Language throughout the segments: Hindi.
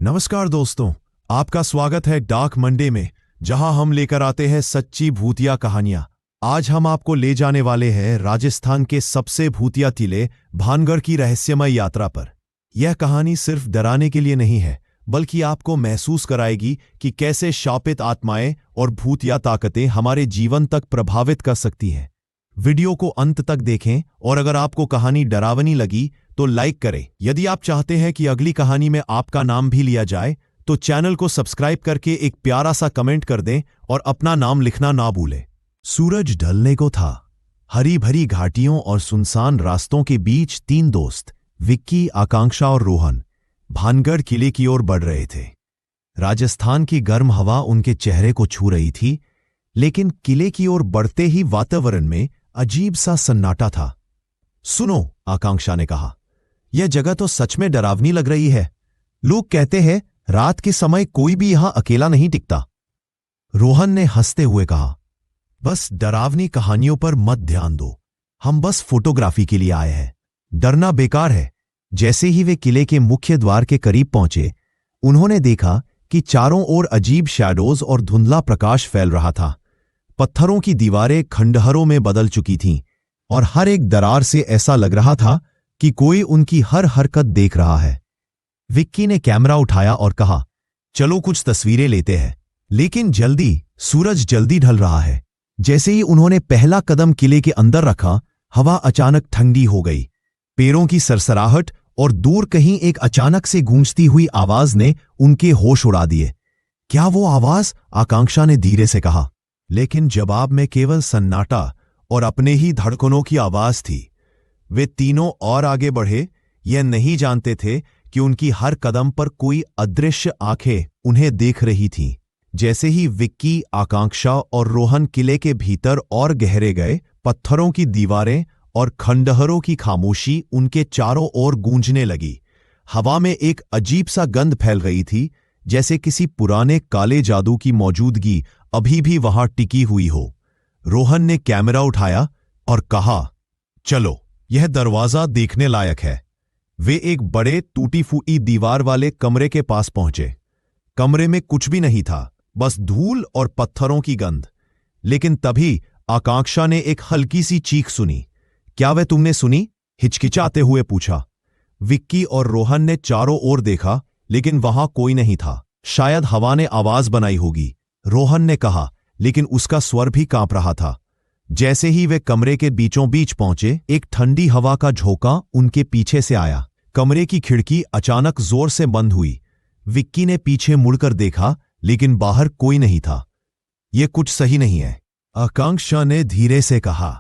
नमस्कार दोस्तों, आपका स्वागत है डार्क मंडे में, जहां हम लेकर आते हैं सच्ची भूतिया कहानियां। आज हम आपको ले जाने वाले हैं राजस्थान के सबसे भूतिया टिले भानगढ़ की रहस्यमय यात्रा पर। यह कहानी सिर्फ डराने के लिए नहीं है, बल्कि आपको महसूस कराएगी कि कैसे शापित आत्माएं और भूतिया ताकतें हमारे जीवन तक प्रभावित कर सकती हैं। वीडियो को अंत तक देखें, और अगर आपको कहानी डरावनी लगी तो लाइक करें। यदि आप चाहते हैं कि अगली कहानी में आपका नाम भी लिया जाए, तो चैनल को सब्सक्राइब करके एक प्यारा सा कमेंट कर दें और अपना नाम लिखना ना भूलें। सूरज ढलने को था। हरी भरी घाटियों और सुनसान रास्तों के बीच तीन दोस्त, विक्की, आकांक्षा और रोहन, भानगढ़ किले की ओर बढ़ रहे थे। राजस्थान की गर्म हवा उनके चेहरे को छू रही थी, लेकिन किले की ओर बढ़ते ही वातावरण में अजीब सा सन्नाटा था। सुनो, आकांक्षा ने कहा, यह जगह तो सच में डरावनी लग रही है। लोग कहते हैं रात के समय कोई भी यहां अकेला नहीं टिकता। रोहन ने हंसते हुए कहा, बस डरावनी कहानियों पर मत ध्यान दो, हम बस फोटोग्राफी के लिए आए हैं। डरना बेकार है। जैसे ही वे किले के मुख्य द्वार के करीब पहुंचे, उन्होंने देखा कि चारों ओर अजीब शैडोज और धुंधला प्रकाश फैल रहा था। पत्थरों की दीवारें खंडहरों में बदल चुकी थीं, और हर एक दरार से ऐसा लग रहा था कि कोई उनकी हर हरकत देख रहा है। विक्की ने कैमरा उठाया और कहा, चलो कुछ तस्वीरें लेते हैं। लेकिन जल्दी, सूरज जल्दी ढल रहा है। जैसे ही उन्होंने पहला कदम किले के अंदर रखा, हवा अचानक ठंडी हो गई। पैरों की सरसराहट और दूर कहीं एक अचानक से गूंजती हुई आवाज ने उनके होश उड़ा दिए। क्या वो आवाज? आकांक्षा ने धीरे से कहा, लेकिन जवाब में केवल सन्नाटा और अपने ही धड़कनों की आवाज थी। वे तीनों और आगे बढ़े, यह नहीं जानते थे कि उनकी हर कदम पर कोई अदृश्य आंखें उन्हें देख रही थीं। जैसे ही विक्की, आकांक्षा और रोहन किले के भीतर और गहरे गए, पत्थरों की दीवारें और खंडहरों की खामोशी उनके चारों ओर गूंजने लगी। हवा में एक अजीब सा गंध फैल रही थी, जैसे किसी पुराने काले जादू की मौजूदगी अभी भी वहां टिकी हुई हो। रोहन ने कैमरा उठाया और कहा, चलो, यह दरवाजा देखने लायक है। वे एक बड़े टूटी फूटी दीवार वाले कमरे के पास पहुंचे। कमरे में कुछ भी नहीं था, बस धूल और पत्थरों की गंध। लेकिन तभी आकांक्षा ने एक हल्की सी चीख सुनी। क्या वह तुमने सुनी? हिचकिचाते हुए पूछा। विक्की और रोहन ने चारों ओर देखा, लेकिन वहां कोई नहीं था। शायद हवा ने आवाज बनाई होगी, रोहन ने कहा, लेकिन उसका स्वर भी कांप रहा था। जैसे ही वे कमरे के बीचों बीच पहुंचे, एक ठंडी हवा का झोंका उनके पीछे से आया। कमरे की खिड़की अचानक जोर से बंद हुई। विक्की ने पीछे मुड़कर देखा, लेकिन बाहर कोई नहीं था। यह कुछ सही नहीं है, आकांक्षा ने धीरे से कहा।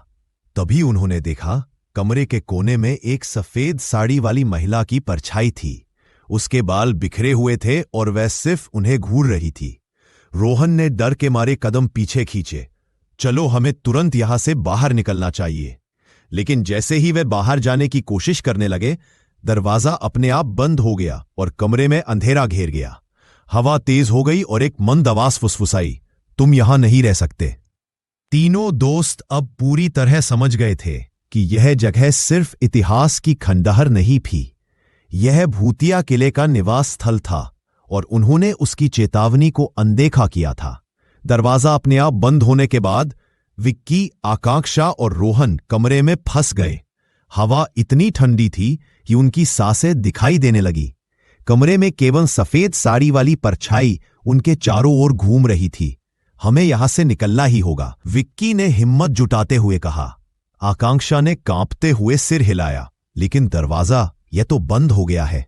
तभी उन्होंने देखा, कमरे के कोने में एक सफेद साड़ी वाली महिला की परछाई थी। उसके बाल बिखरे हुए थे और वह सिर्फ उन्हें घूर रही थी। रोहन ने डर के मारे कदम पीछे खींचे। चलो, हमें तुरंत यहां से बाहर निकलना चाहिए। लेकिन जैसे ही वे बाहर जाने की कोशिश करने लगे, दरवाजा अपने आप बंद हो गया और कमरे में अंधेरा घेर गया। हवा तेज हो गई और एक मंद आवाज फुसफुसाई, तुम यहां नहीं रह सकते। तीनों दोस्त अब पूरी तरह समझ गए थे कि यह जगह सिर्फ इतिहास की खंडहर नहीं थी, यह भूतिया किले का निवास स्थल था, और उन्होंने उसकी चेतावनी को अनदेखा किया था। दरवाजा अपने आप बंद होने के बाद विक्की, आकांक्षा और रोहन कमरे में फंस गए। हवा इतनी ठंडी थी कि उनकी सांसें दिखाई देने लगी। कमरे में केवल सफेद साड़ी वाली परछाई उनके चारों ओर घूम रही थी। हमें यहां से निकलना ही होगा, विक्की ने हिम्मत जुटाते हुए कहा। आकांक्षा ने कांपते हुए सिर हिलाया, लेकिन दरवाजा, यह तो बंद हो गया है।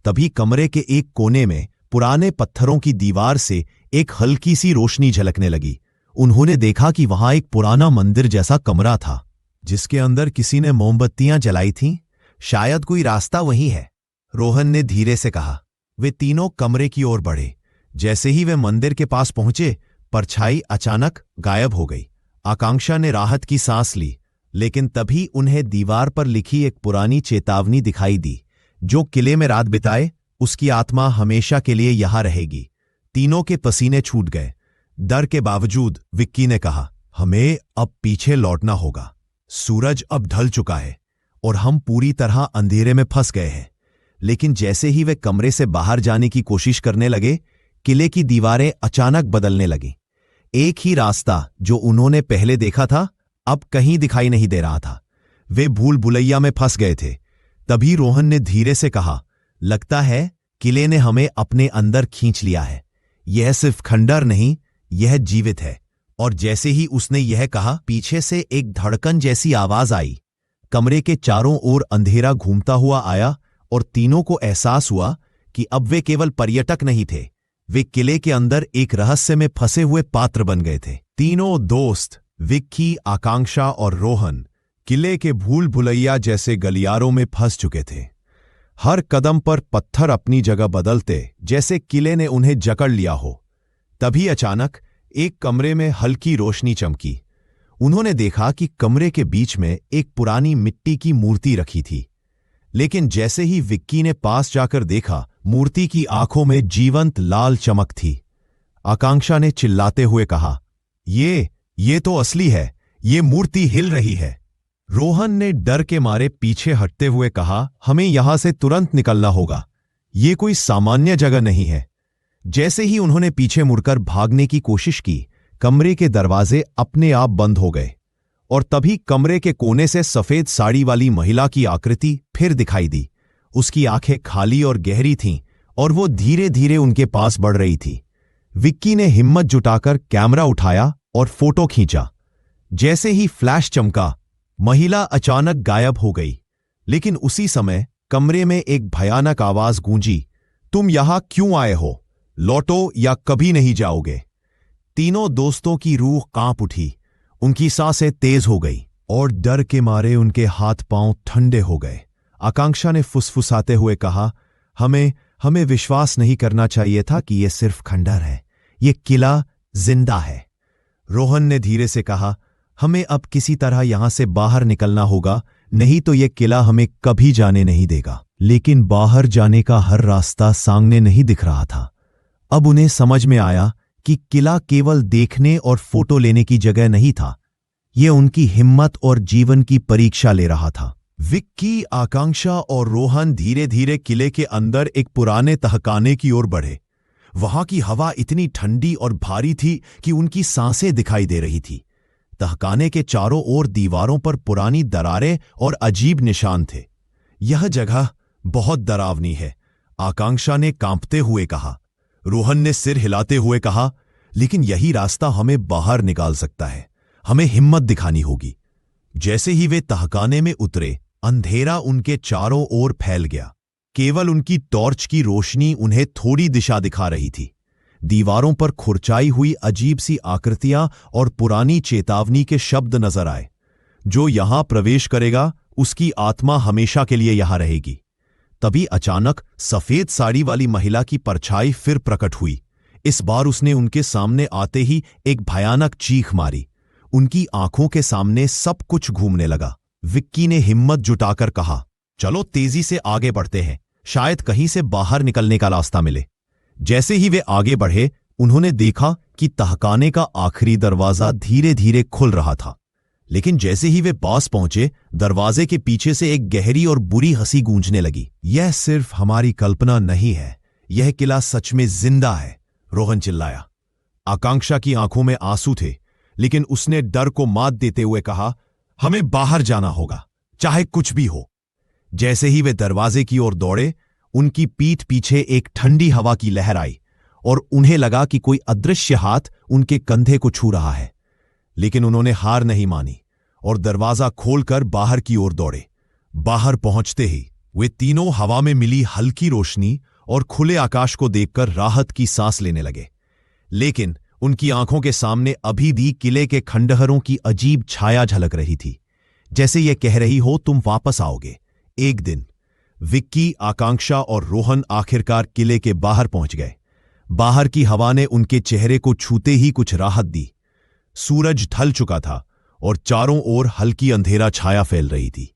तभी कमरे के एक कोने में पुराने पत्थरों की दीवार से एक हल्की सी रोशनी झलकने लगी। उन्होंने देखा कि वहां एक पुराना मंदिर जैसा कमरा था, जिसके अंदर किसी ने मोमबत्तियां जलाई थीं। शायद कोई रास्ता वही है, रोहन ने धीरे से कहा। वे तीनों कमरे की ओर बढ़े। जैसे ही वे मंदिर के पास पहुंचे, परछाई अचानक गायब हो गई। आकांक्षा ने राहत की सांस ली, लेकिन तभी उन्हें दीवार पर लिखी एक पुरानी चेतावनी दिखाई दी, जो किले में रात बिताए उसकी आत्मा हमेशा के लिए यहां रहेगी। तीनों के पसीने छूट गए। डर के बावजूद विक्की ने कहा, हमें अब पीछे लौटना होगा। सूरज अब ढल चुका है और हम पूरी तरह अंधेरे में फंस गए हैं। लेकिन जैसे ही वे कमरे से बाहर जाने की कोशिश करने लगे, किले की दीवारें अचानक बदलने लगीं। एक ही रास्ता जो उन्होंने पहले देखा था, अब कहीं दिखाई नहीं दे रहा था। वे भूल भुलैया में फंस गए थे। तभी रोहन ने धीरे से कहा, लगता है किले ने हमें अपने अंदर खींच लिया है। यह सिर्फ खंडर नहीं, यह जीवित है। और जैसे ही उसने यह कहा, पीछे से एक धड़कन जैसी आवाज आई। कमरे के चारों ओर अंधेरा घूमता हुआ आया और तीनों को एहसास हुआ कि अब वे केवल पर्यटक नहीं थे, वे किले के अंदर एक रहस्य में फंसे हुए पात्र बन गए थे। तीनों दोस्त, विक्की, आकांक्षा और रोहन, किले के भूल भुलैया जैसे गलियारों में फंस चुके थे। हर कदम पर पत्थर अपनी जगह बदलते, जैसे किले ने उन्हें जकड़ लिया हो। तभी अचानक एक कमरे में हल्की रोशनी चमकी। उन्होंने देखा कि कमरे के बीच में एक पुरानी मिट्टी की मूर्ति रखी थी। लेकिन जैसे ही विक्की ने पास जाकर देखा, मूर्ति की आंखों में जीवंत लाल चमक थी। आकांक्षा ने चिल्लाते हुए कहा, ये तो असली है, ये मूर्ति हिल रही है। रोहन ने डर के मारे पीछे हटते हुए कहा, हमें यहां से तुरंत निकलना होगा, ये कोई सामान्य जगह नहीं है। जैसे ही उन्होंने पीछे मुड़कर भागने की कोशिश की, कमरे के दरवाजे अपने आप बंद हो गए और तभी कमरे के कोने से सफेद साड़ी वाली महिला की आकृति फिर दिखाई दी। उसकी आंखें खाली और गहरी थीं और वो धीरे धीरे उनके पास बढ़ रही थी। विक्की ने हिम्मत जुटाकर कैमरा उठाया और फोटो खींचा। जैसे ही फ्लैश चमका, महिला अचानक गायब हो गई। लेकिन उसी समय कमरे में एक भयानक आवाज गूंजी, तुम यहां क्यों आए हो? लौटो या कभी नहीं जाओगे। तीनों दोस्तों की रूह कांप उठी, उनकी सांसें तेज हो गई और डर के मारे उनके हाथ पांव ठंडे हो गए। आकांक्षा ने फुसफुसाते हुए कहा, हमें विश्वास नहीं करना चाहिए था कि यह सिर्फ खंडर है, यह किला जिंदा है। रोहन ने धीरे से कहा, हमें अब किसी तरह यहां से बाहर निकलना होगा, नहीं तो यह किला हमें कभी जाने नहीं देगा। लेकिन बाहर जाने का हर रास्ता सामने नहीं दिख रहा था। अब उन्हें समझ में आया कि किला केवल देखने और फोटो लेने की जगह नहीं था, यह उनकी हिम्मत और जीवन की परीक्षा ले रहा था। विक्की, आकांक्षा और रोहन धीरे धीरे किले के अंदर एक पुराने तहखाने की ओर बढ़े। वहां की हवा इतनी ठंडी और भारी थी कि उनकी सांसें दिखाई दे रही थी। तहखाने के चारों ओर दीवारों पर पुरानी दरारें और अजीब निशान थे। यह जगह बहुत डरावनी है, आकांक्षा ने कांपते हुए कहा। रोहन ने सिर हिलाते हुए कहा, लेकिन यही रास्ता हमें बाहर निकाल सकता है, हमें हिम्मत दिखानी होगी। जैसे ही वे तहखाने में उतरे, अंधेरा उनके चारों ओर फैल गया। केवल उनकी टॉर्च की रोशनी उन्हें थोड़ी दिशा दिखा रही थी। दीवारों पर खुरचाई हुई अजीब सी आकृतियां और पुरानी चेतावनी के शब्द नजर आए, जो यहां प्रवेश करेगा उसकी आत्मा हमेशा के लिए यहां रहेगी। तभी अचानक सफेद साड़ी वाली महिला की परछाई फिर प्रकट हुई। इस बार उसने उनके सामने आते ही एक भयानक चीख मारी। उनकी आंखों के सामने सब कुछ घूमने लगा। विक्की ने हिम्मत जुटाकर कहा, चलो तेजी से आगे बढ़ते हैं, शायद कहीं से बाहर निकलने का रास्ता मिले। जैसे ही वे आगे बढ़े, उन्होंने देखा कि तहखाने का आखिरी दरवाजा धीरे धीरे खुल रहा था। लेकिन जैसे ही वे पास पहुंचे, दरवाजे के पीछे से एक गहरी और बुरी हंसी गूंजने लगी। यह सिर्फ हमारी कल्पना नहीं है, यह किला सच में जिंदा है, रोहन चिल्लाया। आकांक्षा की आंखों में आंसू थे, लेकिन उसने डर को मात देते हुए कहा, हमें बाहर जाना होगा, चाहे कुछ भी हो। जैसे ही वे दरवाजे की ओर दौड़े, उनकी पीठ पीछे एक ठंडी हवा की लहर आई और उन्हें लगा कि कोई अदृश्य हाथ उनके कंधे को छू रहा है। लेकिन उन्होंने हार नहीं मानी और दरवाजा खोलकर बाहर की ओर दौड़े। बाहर पहुंचते ही वे तीनों हवा में मिली हल्की रोशनी और खुले आकाश को देखकर राहत की सांस लेने लगे। लेकिन उनकी आंखों के सामने अभी भी किले के खंडहरों की अजीब छाया झलक रही थी, जैसे ये कह रही हो, तुम वापस आओगे एक दिन। विक्की, आकांक्षा और रोहन आखिरकार किले के बाहर पहुंच गए। बाहर की हवा ने उनके चेहरे को छूते ही कुछ राहत दी। सूरज ढल चुका था और चारों ओर हल्की अंधेरा छाया फैल रही थी।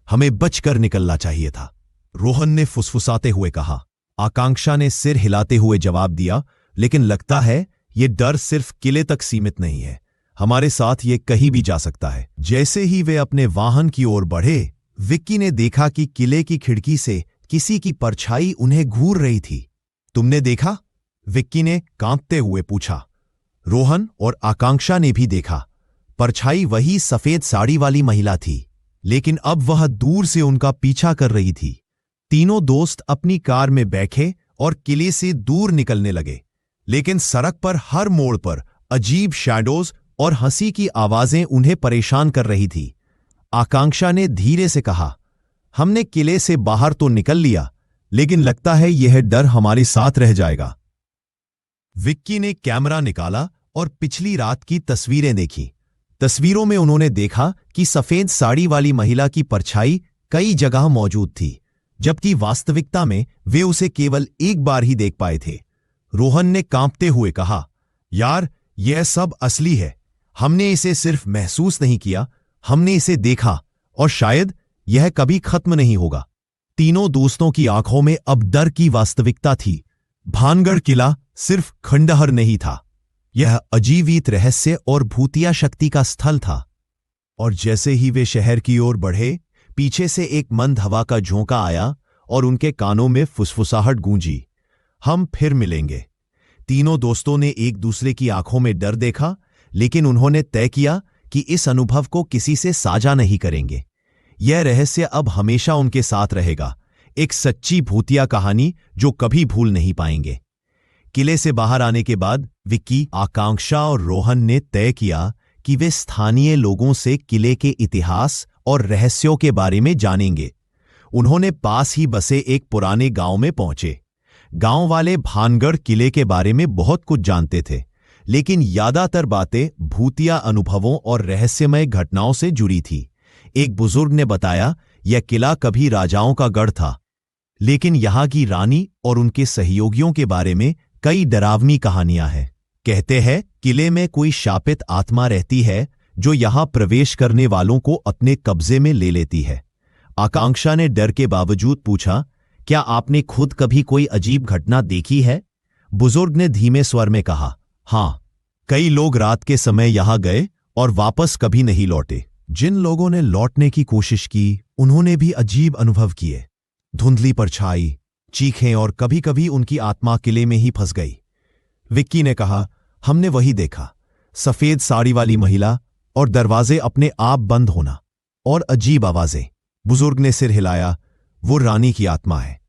हमें बचकर निकलना चाहिए था, रोहन ने फुसफुसाते हुए कहा। आकांक्षा ने सिर हिलाते हुए जवाब दिया, लेकिन लगता है ये डर सिर्फ किले तक सीमित नहीं है, हमारे साथ ये कहीं भी जा सकता है। जैसे ही वे अपने वाहन की ओर बढ़े, विक्की ने देखा कि किले की खिड़की से किसी की परछाई उन्हें घूर रही थी। तुमने देखा? विक्की ने कांपते हुए पूछा। रोहन और आकांक्षा ने भी देखा। परछाई वही सफेद साड़ी वाली महिला थी, लेकिन अब वह दूर से उनका पीछा कर रही थी। तीनों दोस्त अपनी कार में बैठे और किले से दूर निकलने लगे, लेकिन सड़क पर हर मोड़ पर अजीब शैडोज और हंसी की आवाजें उन्हें परेशान कर रही थी। आकांक्षा ने धीरे से कहा, हमने किले से बाहर तो निकल लिया, लेकिन लगता है यह डर हमारे साथ रह जाएगा। विक्की ने कैमरा निकाला और पिछली रात की तस्वीरें देखी। तस्वीरों में उन्होंने देखा कि सफेद साड़ी वाली महिला की परछाई कई जगह मौजूद थी, जबकि वास्तविकता में वे उसे केवल एक बार ही देख पाए थे। रोहन ने कांपते हुए कहा, यार, यह सब असली है। हमने इसे सिर्फ महसूस नहीं किया, हमने इसे देखा, और शायद यह कभी खत्म नहीं होगा। तीनों दोस्तों की आंखों में अब डर की वास्तविकता थी। भानगढ़ किला सिर्फ खंडहर नहीं था, यह अजीवित रहस्य और भूतिया शक्ति का स्थल था। और जैसे ही वे शहर की ओर बढ़े, पीछे से एक मंद हवा का झोंका आया और उनके कानों में फुसफुसाहट गूंजी, हम फिर मिलेंगे। तीनों दोस्तों ने एक दूसरे की आंखों में डर देखा, लेकिन उन्होंने तय किया कि इस अनुभव को किसी से साझा नहीं करेंगे। यह रहस्य अब हमेशा उनके साथ रहेगा, एक सच्ची भूतिया कहानी जो कभी भूल नहीं पाएंगे। किले से बाहर आने के बाद विक्की, आकांक्षा और रोहन ने तय किया कि वे स्थानीय लोगों से किले के इतिहास और रहस्यों के बारे में जानेंगे। उन्होंने पास ही बसे एक पुराने गांव में पहुंचे। गांव वाले भानगढ़ किले के बारे में बहुत कुछ जानते थे, लेकिन ज्यादातर बातें भूतिया अनुभवों और रहस्यमय घटनाओं से जुड़ी थी। एक बुजुर्ग ने बताया, यह किला कभी राजाओं का गढ़ था, लेकिन यहां की रानी और उनके सहयोगियों के बारे में कई डरावनी कहानियां हैं। कहते हैं किले में कोई शापित आत्मा रहती है जो यहां प्रवेश करने वालों को अपने कब्जे में ले लेती है। आकांक्षा ने डर के बावजूद पूछा, क्या आपने खुद कभी कोई अजीब घटना देखी है? बुजुर्ग ने धीमे स्वर में कहा, हां, कई लोग रात के समय यहां गए और वापस कभी नहीं लौटे। जिन लोगों ने लौटने की कोशिश की, उन्होंने भी अजीब अनुभव किए। धुंधली परछाई, चीखें और कभी कभी उनकी आत्मा किले में ही फंस गई। विक्की ने कहा, हमने वही देखा, सफेद साड़ी वाली महिला और दरवाजे अपने आप बंद होना और अजीब आवाजें। बुजुर्ग ने सिर हिलाया, वो रानी की आत्मा है।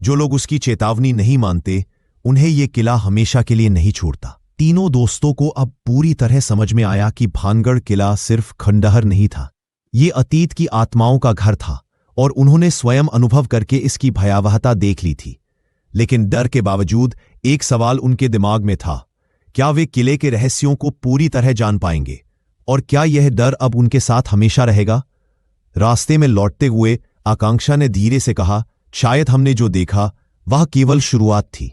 जो लोग उसकी चेतावनी नहीं मानते, उन्हें ये किला हमेशा के लिए नहीं छोड़ता। तीनों दोस्तों को अब पूरी तरह समझ में आया कि भानगढ़ किला सिर्फ खंडहर नहीं था, ये अतीत की आत्माओं का घर था, और उन्होंने स्वयं अनुभव करके इसकी भयावहता देख ली थी। लेकिन डर के बावजूद एक सवाल उनके दिमाग में था, क्या वे किले के रहस्यों को पूरी तरह जान पाएंगे, और क्या यह डर अब उनके साथ हमेशा रहेगा? रास्ते में लौटते हुए आकांक्षा ने धीरे से कहा, शायद हमने जो देखा वह केवल शुरुआत थी।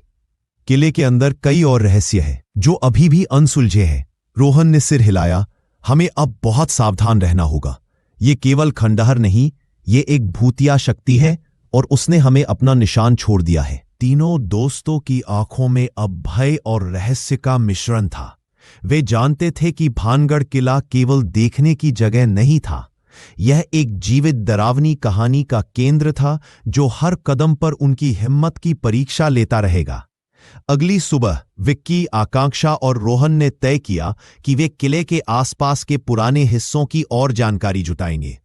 किले के अंदर कई और रहस्य हैं जो अभी भी अनसुलझे हैं। रोहन ने सिर हिलाया, हमें अब बहुत सावधान रहना होगा। ये केवल खंडहर नहीं, ये एक भूतिया शक्ति है, और उसने हमें अपना निशान छोड़ दिया है। तीनों दोस्तों की आंखों में अब भय और रहस्य का मिश्रण था। वे जानते थे कि भानगढ़ किला केवल देखने की जगह नहीं था, यह एक जीवित डरावनी कहानी का केंद्र था जो हर कदम पर उनकी हिम्मत की परीक्षा लेता रहेगा। अगली सुबह विक्की, आकांक्षा और रोहन ने तय किया कि वे किले के आसपास के पुराने हिस्सों की और जानकारी जुटाएंगे।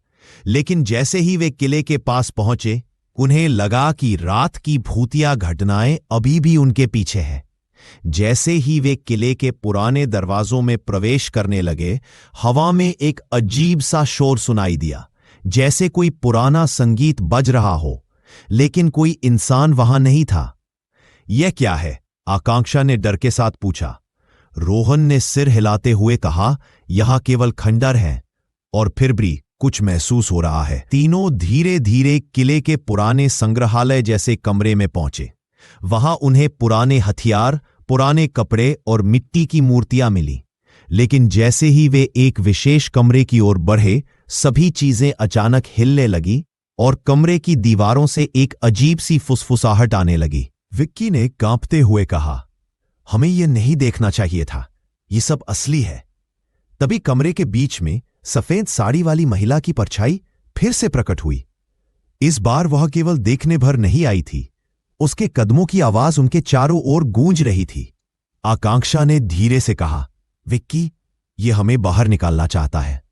लेकिन जैसे ही वे किले के पास पहुंचे, उन्हें लगा कि रात की भूतिया घटनाएं अभी भी उनके पीछे हैं। जैसे ही वे किले के पुराने दरवाजों में प्रवेश करने लगे, हवा में एक अजीब सा शोर सुनाई दिया, जैसे कोई पुराना संगीत बज रहा हो, लेकिन कोई इंसान वहां नहीं था। यह क्या है? आकांक्षा ने डर के साथ पूछा। रोहन ने सिर हिलाते हुए कहा, यहां केवल खंडहर है, और फिर भी कुछ महसूस हो रहा है। तीनों धीरे धीरे किले के पुराने संग्रहालय जैसे कमरे में पहुंचे। वहां उन्हें पुराने हथियार, पुराने कपड़े और मिट्टी की मूर्तियां मिली। लेकिन जैसे ही वे एक विशेष कमरे की ओर बढ़े, सभी चीजें अचानक हिलने लगी और कमरे की दीवारों से एक अजीब सी फुसफुसाहट आने लगी। विक्की ने कांपते हुए कहा, हमें यह नहीं देखना चाहिए था, ये सब असली है। तभी कमरे के बीच में सफेद साड़ी वाली महिला की परछाई फिर से प्रकट हुई। इस बार वह केवल देखने भर नहीं आई थी, उसके कदमों की आवाज उनके चारों ओर गूंज रही थी। आकांक्षा ने धीरे से कहा, विक्की, ये हमें बाहर निकालना चाहता है।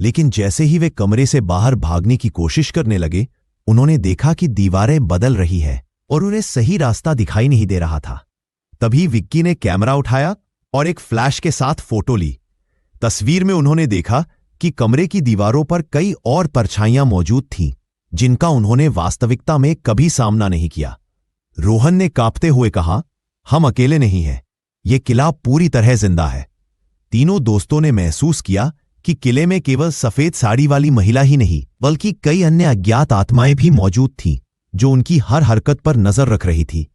लेकिन जैसे ही वे कमरे से बाहर भागने की कोशिश करने लगे, उन्होंने देखा कि दीवारें बदल रही है और उन्हें सही रास्ता दिखाई नहीं दे रहा था। तभी विक्की ने कैमरा उठाया और एक फ्लैश के साथ फोटो ली। तस्वीर में उन्होंने देखा कि कमरे की दीवारों पर कई और परछाइयां मौजूद थीं, जिनका उन्होंने वास्तविकता में कभी सामना नहीं किया। रोहन ने कांपते हुए कहा, हम अकेले नहीं हैं, यह किला पूरी तरह जिंदा है। तीनों दोस्तों ने महसूस किया कि किले में केवल सफेद साड़ी वाली महिला ही नहीं, बल्कि कई अन्य अज्ञात आत्माएं भी मौजूद थीं, जो उनकी हर हरकत पर नजर रख रही थी।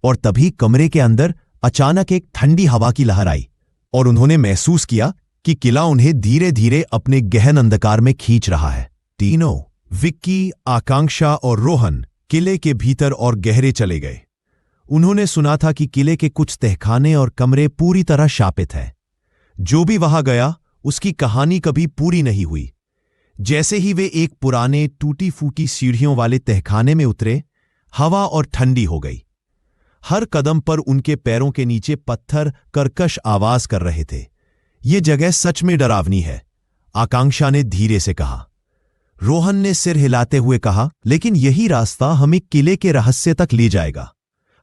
और तभी कमरे के अंदर अचानक एक ठंडी हवा की लहर आई और उन्होंने महसूस किया कि किला उन्हें धीरे धीरे अपने गहन अंधकार में खींच रहा है। तीनों, विक्की, आकांक्षा और रोहन, किले के भीतर और गहरे चले गए। उन्होंने सुना था कि किले के कुछ तहखाने और कमरे पूरी तरह शापित है। जो भी वहां गया, उसकी कहानी कभी पूरी नहीं हुई। जैसे ही वे एक पुराने टूटी फूटी सीढ़ियों वाले तहखाने में उतरे, हवा और ठंडी हो गई। हर कदम पर उनके पैरों के नीचे पत्थर कर्कश आवाज कर रहे थे। ये जगह सच में डरावनी है, आकांक्षा ने धीरे से कहा। रोहन ने सिर हिलाते हुए कहा, लेकिन यही रास्ता हमें किले के रहस्य तक ले जाएगा।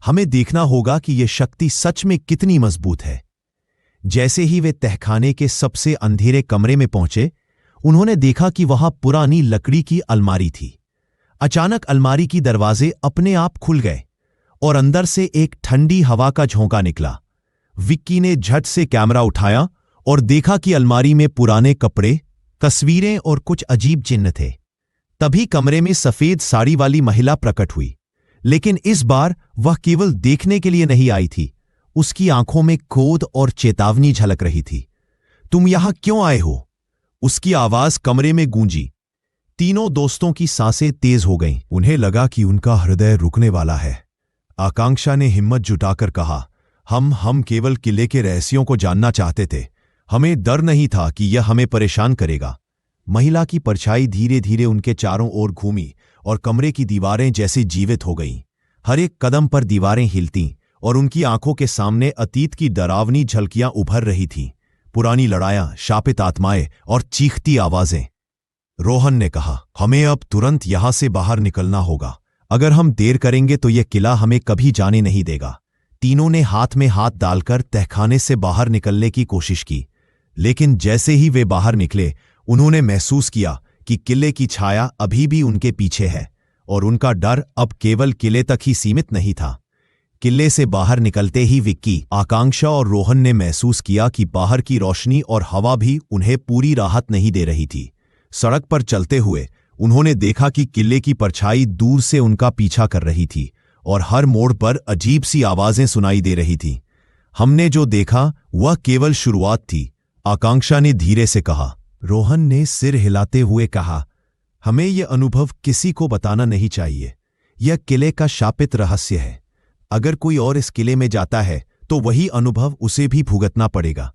हमें देखना होगा कि यह शक्ति सच में कितनी मजबूत है। जैसे ही वे तहखाने के सबसे अंधेरे कमरे में पहुंचे, उन्होंने देखा कि वहां पुरानी लकड़ी की अलमारी थी। अचानक अलमारी की दरवाजे अपने आप खुल गए और अंदर से एक ठंडी हवा का झोंका निकला। विक्की ने झट से कैमरा उठाया और देखा कि अलमारी में पुराने कपड़े, तस्वीरें और कुछ अजीब चिन्ह थे। तभी कमरे में सफेद साड़ी वाली महिला प्रकट हुई, लेकिन इस बार वह केवल देखने के लिए नहीं आई थी। उसकी आंखों में क्रोध और चेतावनी झलक रही थी। तुम यहां क्यों आए हो? उसकी आवाज कमरे में गूंजी। तीनों दोस्तों की सांसें तेज हो गईं। उन्हें लगा कि उनका हृदय रुकने वाला है। आकांक्षा ने हिम्मत जुटाकर कहा, हम केवल किले के रहस्यों को जानना चाहते थे। हमें डर नहीं था कि यह हमें परेशान करेगा। महिला की परछाई धीरे धीरे उनके चारों ओर घूमी और कमरे की दीवारें जैसे जीवित हो गईं। हर एक कदम पर दीवारें हिलतीं और उनकी आंखों के सामने अतीत की डरावनी झलकियां उभर रही थीं। पुरानी लड़ाइयां, शापित आत्माएं और चीखती आवाजें। रोहन ने कहा, हमें अब तुरंत यहां से बाहर निकलना होगा। अगर हम देर करेंगे तो यह किला हमें कभी जाने नहीं देगा। तीनों ने हाथ में हाथ डालकर तहखाने से बाहर निकलने की कोशिश की, लेकिन जैसे ही वे बाहर निकले, उन्होंने महसूस किया कि किले की छाया अभी भी उनके पीछे है और उनका डर अब केवल किले तक ही सीमित नहीं था। किले से बाहर निकलते ही विक्की, आकांक्षा और रोहन ने महसूस किया कि बाहर की रोशनी और हवा भी उन्हें पूरी राहत नहीं दे रही थी। सड़क पर चलते हुए उन्होंने देखा कि किले की परछाई दूर से उनका पीछा कर रही थी और हर मोड़ पर अजीब सी आवाजें सुनाई दे रही थीं। हमने जो देखा वह केवल शुरुआत थी, आकांक्षा ने धीरे से कहा। रोहन ने सिर हिलाते हुए कहा, हमें यह अनुभव किसी को बताना नहीं चाहिए। यह किले का शापित रहस्य है। अगर कोई और इस किले में जाता है तो वही अनुभव उसे भी भुगतना पड़ेगा।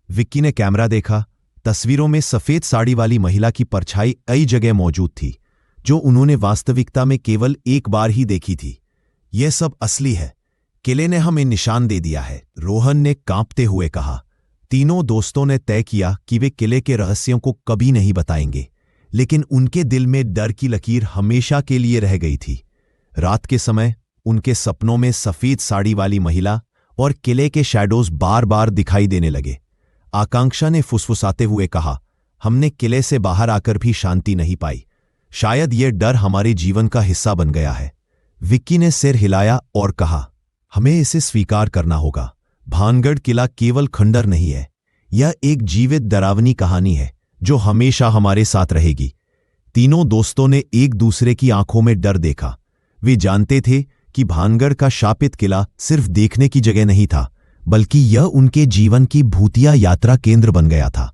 विक्की ने कैमरा देखा। तस्वीरों में सफेद साड़ी वाली महिला की परछाई कई जगह मौजूद थी, जो उन्होंने वास्तविकता में केवल एक बार ही देखी थी। यह सब असली है। किले ने हमें निशान दे दिया है, रोहन ने कांपते हुए कहा। तीनों दोस्तों ने तय किया कि वे किले के रहस्यों को कभी नहीं बताएंगे, लेकिन उनके दिल में डर की लकीर हमेशा के लिए रह गई थी। रात के समय उनके सपनों में सफेद साड़ी वाली महिला और किले के शैडोज बार बार दिखाई देने लगे। आकांक्षा ने फुसफुसाते हुए कहा, हमने किले से बाहर आकर भी शांति नहीं पाई। शायद यह डर हमारे जीवन का हिस्सा बन गया है। विक्की ने सिर हिलाया और कहा, हमें इसे स्वीकार करना होगा। भानगढ़ किला केवल खंडर नहीं है, यह एक जीवित डरावनी कहानी है जो हमेशा हमारे साथ रहेगी। तीनों दोस्तों ने एक दूसरे की आंखों में डर देखा। वे जानते थे कि भानगढ़ का शापित किला सिर्फ देखने की जगह नहीं था, बल्कि यह उनके जीवन की भूतिया यात्रा केंद्र बन गया था।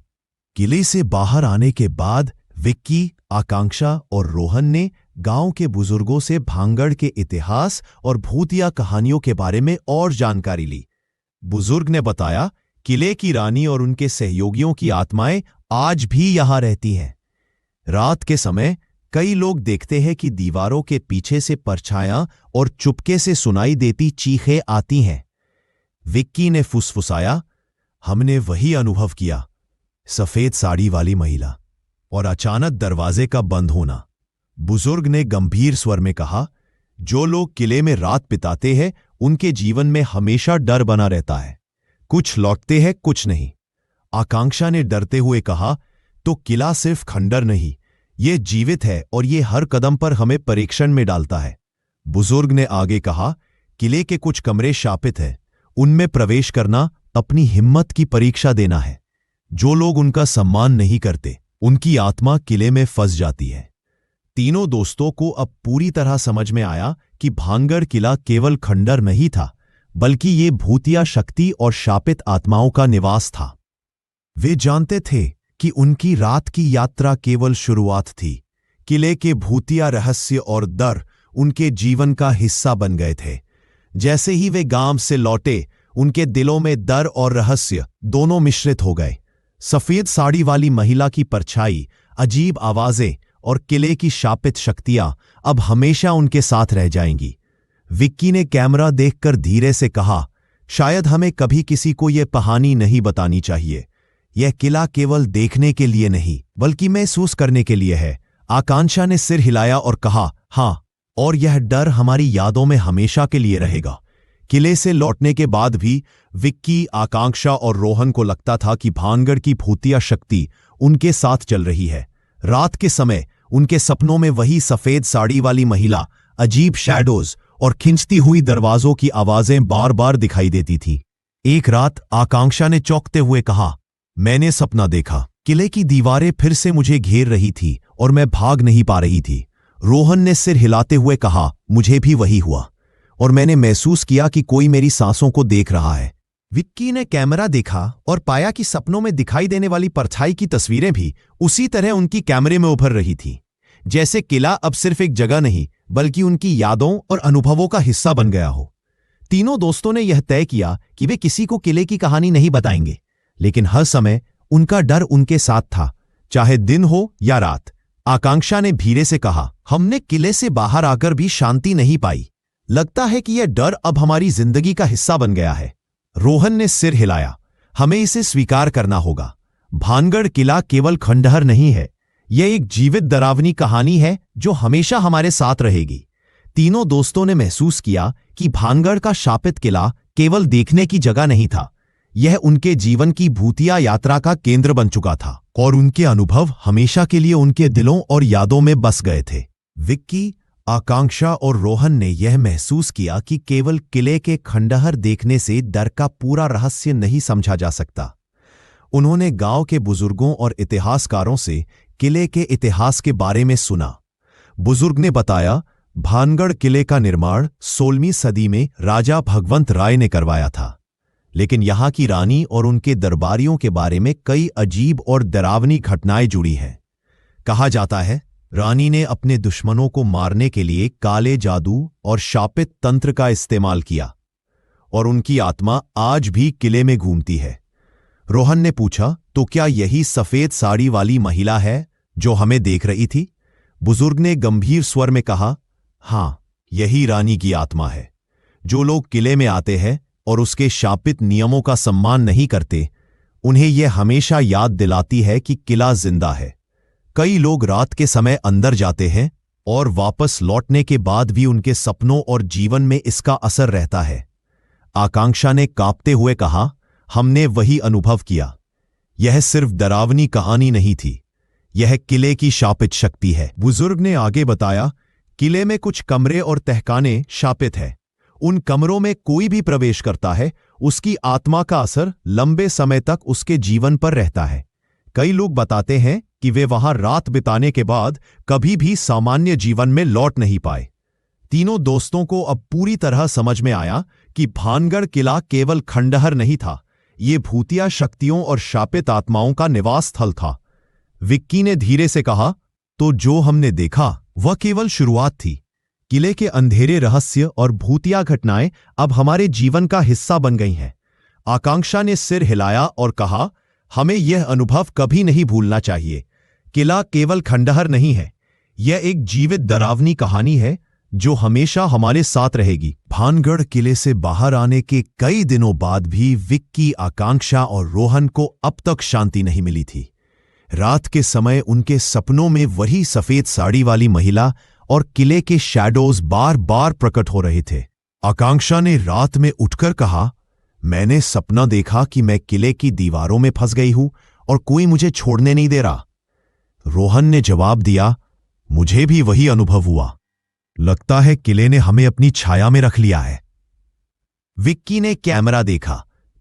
किले से बाहर आने के बाद विक्की, आकांक्षा और रोहन ने गांव के बुजुर्गों से भानगढ़ के इतिहास और भूतिया कहानियों के बारे में और जानकारी ली। बुजुर्ग ने बताया, किले की रानी और उनके सहयोगियों की आत्माएं आज भी यहां रहती हैं। रात के समय कई लोग देखते हैं कि दीवारों के पीछे से परछायां और चुपके से सुनाई देती चीखें आती हैं। विक्की ने फुसफुसाया, हमने वही अनुभव किया, सफेद साड़ी वाली महिला। और अचानक दरवाजे का बंद होना। बुजुर्ग ने गंभीर स्वर में कहा, जो लोग किले में रात बिताते हैं उनके जीवन में हमेशा डर बना रहता है। कुछ लौटते हैं, कुछ नहीं। आकांक्षा ने डरते हुए कहा, तो किला सिर्फ खंडर नहीं, ये जीवित है और ये हर कदम पर हमें परीक्षण में डालता है। बुजुर्ग ने आगे कहा, किले के कुछ कमरे शापित हैं, उनमें प्रवेश करना अपनी हिम्मत की परीक्षा देना है। जो लोग उनका सम्मान नहीं करते, उनकी आत्मा किले में फंस जाती है। तीनों दोस्तों को अब पूरी तरह समझ में आया कि भानगढ़ किला केवल खंडर नहीं था, बल्कि ये भूतिया शक्ति और शापित आत्माओं का निवास था। वे जानते थे कि उनकी रात की यात्रा केवल शुरुआत थी। किले के भूतिया रहस्य और डर उनके जीवन का हिस्सा बन गए थे। जैसे ही वे गांव से लौटे, उनके दिलों में डर और रहस्य दोनों मिश्रित हो गए। सफेद साड़ी वाली महिला की परछाई, अजीब आवाजें और किले की शापित शक्तियां अब हमेशा उनके साथ रह जाएंगी। विक्की ने कैमरा देखकर धीरे से कहा, शायद हमें कभी किसी को यह कहानी नहीं बतानी चाहिए। यह किला केवल देखने के लिए नहीं, बल्कि महसूस करने के लिए है। आकांक्षा ने सिर हिलाया और कहा, हाँ, और यह डर हमारी यादों में हमेशा के लिए रहेगा। किले से लौटने के बाद भी विक्की, आकांक्षा और रोहन को लगता था कि भानगढ़ की भूतिया शक्ति उनके साथ चल रही है। रात के समय उनके सपनों में वही सफेद साड़ी वाली महिला, अजीब शैडोज और खिंचती हुई दरवाजों की आवाजें बार बार दिखाई देती थी। एक रात आकांक्षा ने चौंकते हुए कहा, मैंने सपना देखा, किले की दीवारें फिर से मुझे घेर रही थी और मैं भाग नहीं पा रही थी। रोहन ने सिर हिलाते हुए कहा, मुझे भी वही हुआ और मैंने महसूस किया कि कोई मेरी सांसों को देख रहा है। विक्की ने कैमरा देखा और पाया कि सपनों में दिखाई देने वाली परछाई की तस्वीरें भी उसी तरह उनकी कैमरे में उभर रही थी। जैसे किला अब सिर्फ एक जगह नहीं, बल्कि उनकी यादों और अनुभवों का हिस्सा बन गया हो। तीनों दोस्तों ने यह तय किया कि वे किसी को किले की कहानी नहीं बताएंगे, लेकिन हर समय उनका डर उनके साथ था, चाहे दिन हो या रात। आकांक्षा ने धीरे से कहा, हमने किले से बाहर आकर भी शांति नहीं पाई। लगता है कि यह डर अब हमारी जिंदगी का हिस्सा बन गया है। रोहन ने सिर हिलाया, हमें इसे स्वीकार करना होगा। भानगढ़ किला केवल खंडहर नहीं है, यह एक जीवित डरावनी कहानी है जो हमेशा हमारे साथ रहेगी। तीनों दोस्तों ने महसूस किया कि भानगढ़ का शापित किला केवल देखने की जगह नहीं था, यह उनके जीवन की भूतिया यात्रा का केंद्र बन चुका था और उनके अनुभव हमेशा के लिए उनके दिलों और यादों में बस गए थे। विक्की, आकांक्षा और रोहन ने यह महसूस किया कि केवल किले के खंडहर देखने से डर का पूरा रहस्य नहीं समझा जा सकता। उन्होंने गांव के बुजुर्गों और इतिहासकारों से किले के इतिहास के बारे में सुना। बुजुर्ग ने बताया, भानगढ़ किले का निर्माण 16वीं सदी में राजा भगवंत राय ने करवाया था, लेकिन यहां की रानी और उनके दरबारियों के बारे में कई अजीब और डरावनी घटनाएं जुड़ी हैं। कहा जाता है, रानी ने अपने दुश्मनों को मारने के लिए काले जादू और शापित तंत्र का इस्तेमाल किया और उनकी आत्मा आज भी किले में घूमती है। रोहन ने पूछा, तो क्या यही सफेद साड़ी वाली महिला है जो हमें देख रही थी? बुजुर्ग ने गंभीर स्वर में कहा, हां, यही रानी की आत्मा है। जो लोग किले में आते हैं और उसके शापित नियमों का सम्मान नहीं करते, उन्हें यह हमेशा याद दिलाती है कि किला जिंदा है। कई लोग रात के समय अंदर जाते हैं और वापस लौटने के बाद भी उनके सपनों और जीवन में इसका असर रहता है। आकांक्षा ने कांपते हुए कहा, हमने वही अनुभव किया। यह सिर्फ डरावनी कहानी नहीं थी, यह किले की शापित शक्ति है। बुजुर्ग ने आगे बताया, किले में कुछ कमरे और तहखाने शापित है। उन कमरों में कोई भी प्रवेश करता है, उसकी आत्मा का असर लंबे समय तक उसके जीवन पर रहता है। कई लोग बताते हैं कि वे वहां रात बिताने के बाद कभी भी सामान्य जीवन में लौट नहीं पाए। तीनों दोस्तों को अब पूरी तरह समझ में आया कि भानगढ़ किला केवल खंडहर नहीं था, ये भूतिया शक्तियों और शापित आत्माओं का निवास स्थल था। विक्की ने धीरे से कहा, तो जो हमने देखा वह केवल शुरुआत थी। किले के अंधेरे रहस्य और भूतिया घटनाएं अब हमारे जीवन का हिस्सा बन गई हैं। आकांक्षा ने सिर हिलाया और कहा, हमें यह अनुभव कभी नहीं भूलना चाहिए। किला केवल खंडहर नहीं है, यह एक जीवित डरावनी कहानी है जो हमेशा हमारे साथ रहेगी। भानगढ़ किले से बाहर आने के कई दिनों बाद भी विक्की, आकांक्षा और रोहन को अब तक शांति नहीं मिली थी। रात के समय उनके सपनों में वही सफेद साड़ी वाली महिला और किले के शैडोज बार बार प्रकट हो रहे थे। आकांक्षा ने रात में उठकर कहा, मैंने सपना देखा कि मैं किले की दीवारों में फंस गई हूं और कोई मुझे छोड़ने नहीं दे रहा। रोहन ने जवाब दिया, मुझे भी वही अनुभव हुआ। लगता है किले ने हमें अपनी छाया में रख लिया है। विक्की ने कैमरा देखा।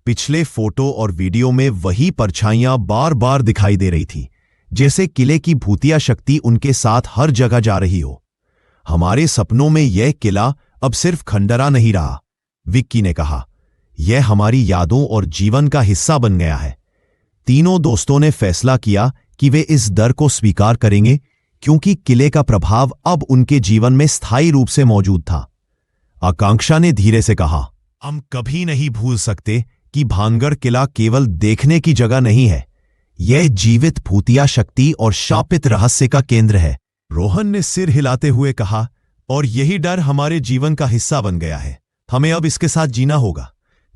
पिछले फोटो और वीडियो में वही परछाइयां बार बार दिखाई दे रही थी, जैसे किले की भूतिया शक्ति उनके साथ हर जगह जा रही हो। हमारे सपनों में यह किला अब सिर्फ खंडरा नहीं रहा, विक्की ने कहा। यह हमारी यादों और जीवन का हिस्सा बन गया है। तीनों दोस्तों ने फैसला किया कि वे इस डर को स्वीकार करेंगे, क्योंकि किले का प्रभाव अब उनके जीवन में स्थायी रूप से मौजूद था। आकांक्षा ने धीरे से कहा, हम कभी नहीं भूल सकते कि भानगढ़ किला केवल देखने की जगह नहीं है, यह जीवित भूतिया शक्ति और शापित रहस्य का केंद्र है। रोहन ने सिर हिलाते हुए कहा, और यही डर हमारे जीवन का हिस्सा बन गया है। हमें अब इसके साथ जीना होगा।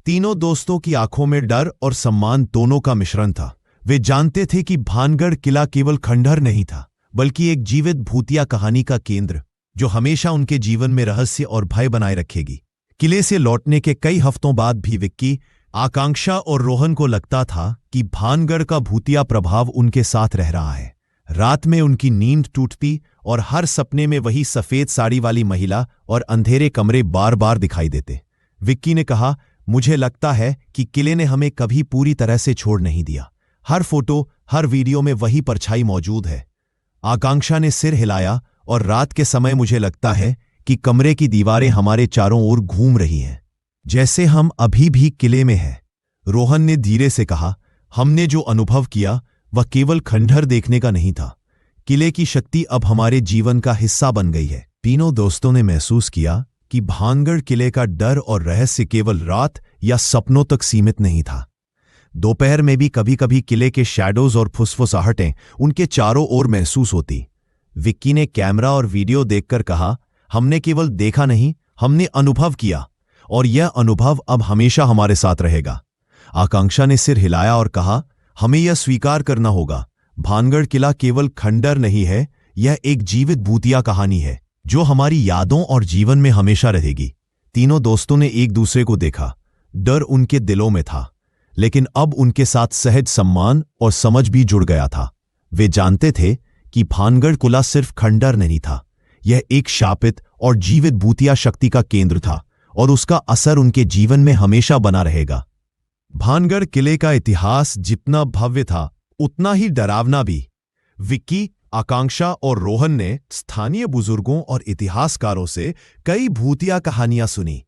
तीनों दोस्तों की आंखों में डर और सम्मान दोनों का मिश्रण था। वे जानते थे कि भानगढ़ किला केवल खंडहर नहीं था, बल्कि एक जीवित भूतिया कहानी का केंद्र, जो हमेशा उनके जीवन में रहस्य और भय बनाए रखेगी। किले से लौटने के कई हफ्तों बाद भी विक्की, आकांक्षा और रोहन को लगता था कि भानगढ़ का भूतिया प्रभाव उनके साथ रह रहा है। रात में उनकी नींद टूटती और हर सपने में वही सफेद साड़ी वाली महिला और अंधेरे कमरे बार बार दिखाई देते। विक्की ने कहा, मुझे लगता है कि किले ने हमें कभी पूरी तरह से छोड़ नहीं दिया। हर फोटो, हर वीडियो में वही परछाई मौजूद है। आकांक्षा ने सिर हिलाया, और रात के समय मुझे लगता है कि कमरे की दीवारें हमारे चारों ओर घूम रही हैं, जैसे हम अभी भी किले में हैं। रोहन ने धीरे से कहा, हमने जो अनुभव किया वह केवल खंडहर देखने का नहीं था। किले की शक्ति अब हमारे जीवन का हिस्सा बन गई है। तीनों दोस्तों ने महसूस किया कि भानगढ़ किले का डर और रहस्य केवल रात या सपनों तक सीमित नहीं था। दोपहर में भी कभी कभी किले के शैडोज और फुसफुसाहटें उनके चारों ओर महसूस होती। विक्की ने कैमरा और वीडियो देखकर कहा, हमने केवल देखा नहीं, हमने अनुभव किया, और यह अनुभव अब हमेशा हमारे साथ रहेगा। आकांक्षा ने सिर हिलाया और कहा, हमें यह स्वीकार करना होगा, भानगढ़ किला केवल खंडहर नहीं है, यह एक जीवित भूतिया कहानी है जो हमारी यादों और जीवन में हमेशा रहेगी। तीनों दोस्तों ने एक दूसरे को देखा। डर उनके दिलों में था, लेकिन अब उनके साथ सहज सम्मान और समझ भी जुड़ गया था। वे जानते थे कि भानगढ़ किला सिर्फ खंडहर नहीं था, यह एक शापित और जीवित भूतिया शक्ति का केंद्र था, और उसका असर उनके जीवन में हमेशा बना रहेगा। भानगढ़ किले का इतिहास जितना भव्य था, उतना ही डरावना भी। विक्की, आकांक्षा और रोहन ने स्थानीय बुजुर्गों और इतिहासकारों से कई भूतिया कहानियां सुनी।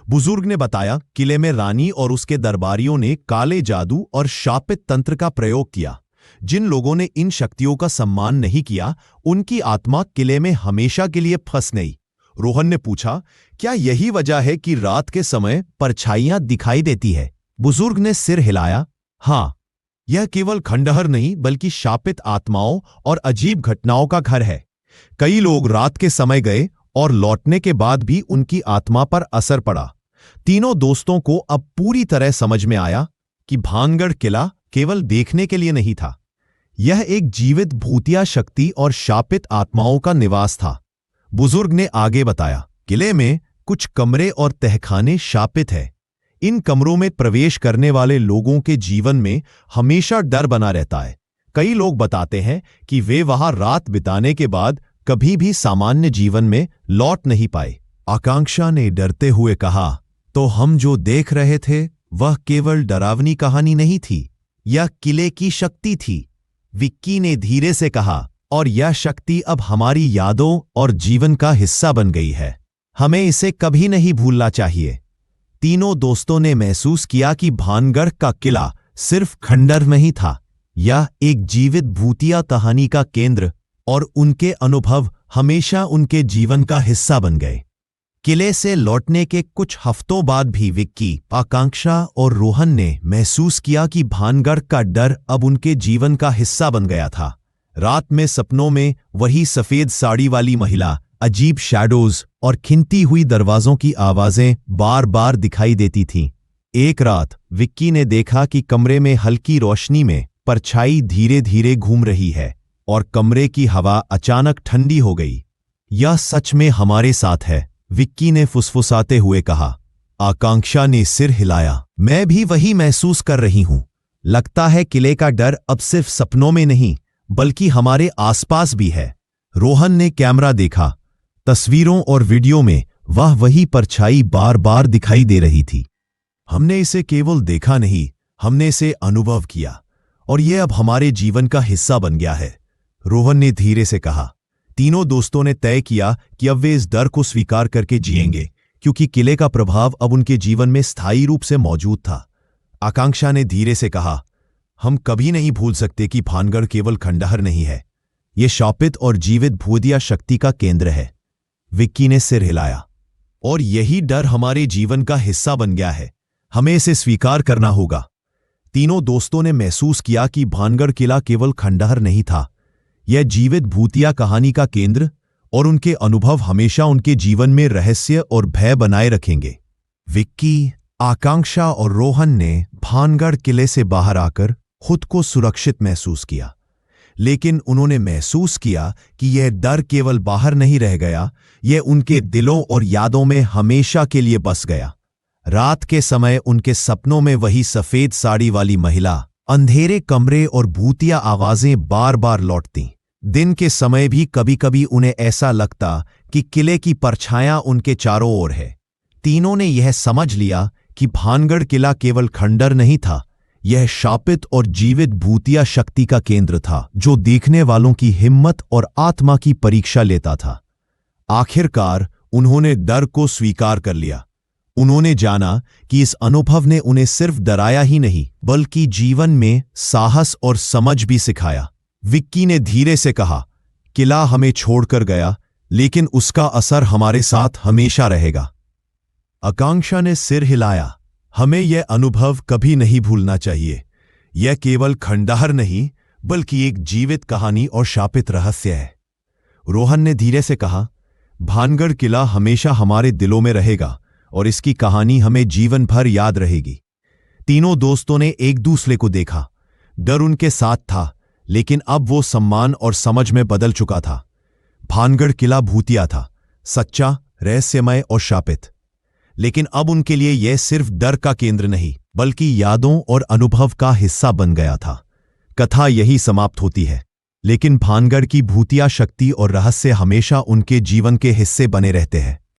बुजुर्ग ने बताया, किले में रानी और उसके दरबारियों ने काले जादू और शापित तंत्र का प्रयोग किया। जिन लोगों ने इन शक्तियों का सम्मान नहीं किया, उनकी आत्मा किले में हमेशा के लिए फंस गई। रोहन ने पूछा, क्या यही वजह है कि रात के समय परछाइयां दिखाई देती है? बुजुर्ग ने सिर हिलाया, हां, यह केवल खंडहर नहीं बल्कि शापित आत्माओं और अजीब घटनाओं का घर है। कई लोग रात के समय गए और लौटने के बाद भी उनकी आत्मा पर असर पड़ा। तीनों दोस्तों को अब पूरी तरह समझ में आया कि भानगढ़ किला केवल देखने के लिए नहीं था, यह एक जीवित भूतिया शक्ति और शापित आत्माओं का निवास था। बुजुर्ग ने आगे बताया, किले में कुछ कमरे और तहखाने शापित है। इन कमरों में प्रवेश करने वाले लोगों के जीवन में हमेशा डर बना रहता है। कई लोग बताते हैं कि वे वहां रात बिताने के बाद कभी भी सामान्य जीवन में लौट नहीं पाए। आकांक्षा ने डरते हुए कहा, तो हम जो देख रहे थे वह केवल डरावनी कहानी नहीं थी, यह किले की शक्ति थी। विक्की ने धीरे से कहा, और यह शक्ति अब हमारी यादों और जीवन का हिस्सा बन गई है। हमें इसे कभी नहीं भूलना चाहिए। तीनों दोस्तों ने महसूस किया कि भानगढ़ का किला सिर्फ खंडहर नहीं था, यह एक जीवित भूतिया कहानी का केंद्र, और उनके अनुभव हमेशा उनके जीवन का हिस्सा बन गए। किले से लौटने के कुछ हफ्तों बाद भी विक्की, आकांक्षा और रोहन ने महसूस किया कि भानगढ़ का डर अब उनके जीवन का हिस्सा बन गया था। रात में सपनों में वही सफेद साड़ी वाली महिला, अजीब शैडोज और खिंती हुई दरवाजों की आवाजें बार बार दिखाई देती थीं। एक रात विक्की ने देखा कि कमरे में हल्की रोशनी में परछाई धीरे धीरे घूम रही है और कमरे की हवा अचानक ठंडी हो गई। यह सच में हमारे साथ है, विक्की ने फुसफुसाते हुए कहा। आकांक्षा ने सिर हिलाया। मैं भी वही महसूस कर रही हूं। लगता है किले का डर अब सिर्फ सपनों में नहीं बल्कि हमारे आसपास भी है। रोहन ने कैमरा देखा। तस्वीरों और वीडियो में वही परछाई बार बार दिखाई दे रही थी। हमने इसे केवल देखा नहीं, हमने इसे अनुभव किया और यह अब हमारे जीवन का हिस्सा बन गया है, रोहन ने धीरे से कहा। तीनों दोस्तों ने तय किया कि अब वे इस डर को स्वीकार करके जिएंगे, क्योंकि किले का प्रभाव अब उनके जीवन में स्थायी रूप से मौजूद था। आकांक्षा ने धीरे से कहा, हम कभी नहीं भूल सकते कि भानगढ़ केवल खंडहर नहीं है, यह शापित और जीवित भूतिया शक्ति का केंद्र है। विक्की ने सिर हिलाया। और यही डर हमारे जीवन का हिस्सा बन गया है, हमें इसे स्वीकार करना होगा। तीनों दोस्तों ने महसूस किया कि भानगढ़ किला केवल खंडहर नहीं था, यह जीवित भूतिया कहानी का केंद्र, और उनके अनुभव हमेशा उनके जीवन में रहस्य और भय बनाए रखेंगे। विक्की, आकांक्षा और रोहन ने भानगढ़ किले से बाहर आकर खुद को सुरक्षित महसूस किया, लेकिन उन्होंने महसूस किया कि यह डर केवल बाहर नहीं रह गया, यह उनके दिलों और यादों में हमेशा के लिए बस गया। रात के समय उनके सपनों में वही सफेद साड़ी वाली महिला, अंधेरे कमरे और भूतिया आवाजें बार बार लौटतीं। दिन के समय भी कभी कभी उन्हें ऐसा लगता कि किले की परछायां उनके चारों ओर है। तीनों ने यह समझ लिया कि भानगढ़ किला केवल खंडहर नहीं था, यह शापित और जीवित भूतिया शक्ति का केंद्र था, जो देखने वालों की हिम्मत और आत्मा की परीक्षा लेता था। आखिरकार उन्होंने डर को स्वीकार कर लिया। उन्होंने जाना कि इस अनुभव ने उन्हें सिर्फ डराया ही नहीं बल्कि जीवन में साहस और समझ भी सिखाया। विक्की ने धीरे से कहा, किला हमें छोड़कर गया, लेकिन उसका असर हमारे साथ हमेशा रहेगा। आकांक्षा ने सिर हिलाया। हमें यह अनुभव कभी नहीं भूलना चाहिए। यह केवल खंडहर नहीं बल्कि एक जीवित कहानी और शापित रहस्य है। रोहन ने धीरे से कहा, भानगढ़ किला हमेशा हमारे दिलों में रहेगा और इसकी कहानी हमें जीवन भर याद रहेगी। तीनों दोस्तों ने एक दूसरे को देखा। डर उनके साथ था, लेकिन अब वो सम्मान और समझ में बदल चुका था। भानगढ़ किला भूतिया था, सच्चा, रहस्यमय और शापित, लेकिन अब उनके लिए यह सिर्फ डर का केंद्र नहीं बल्कि यादों और अनुभव का हिस्सा बन गया था। कथा यही समाप्त होती है, लेकिन भानगढ़ की भूतिया शक्ति और रहस्य हमेशा उनके जीवन के हिस्से बने रहते हैं।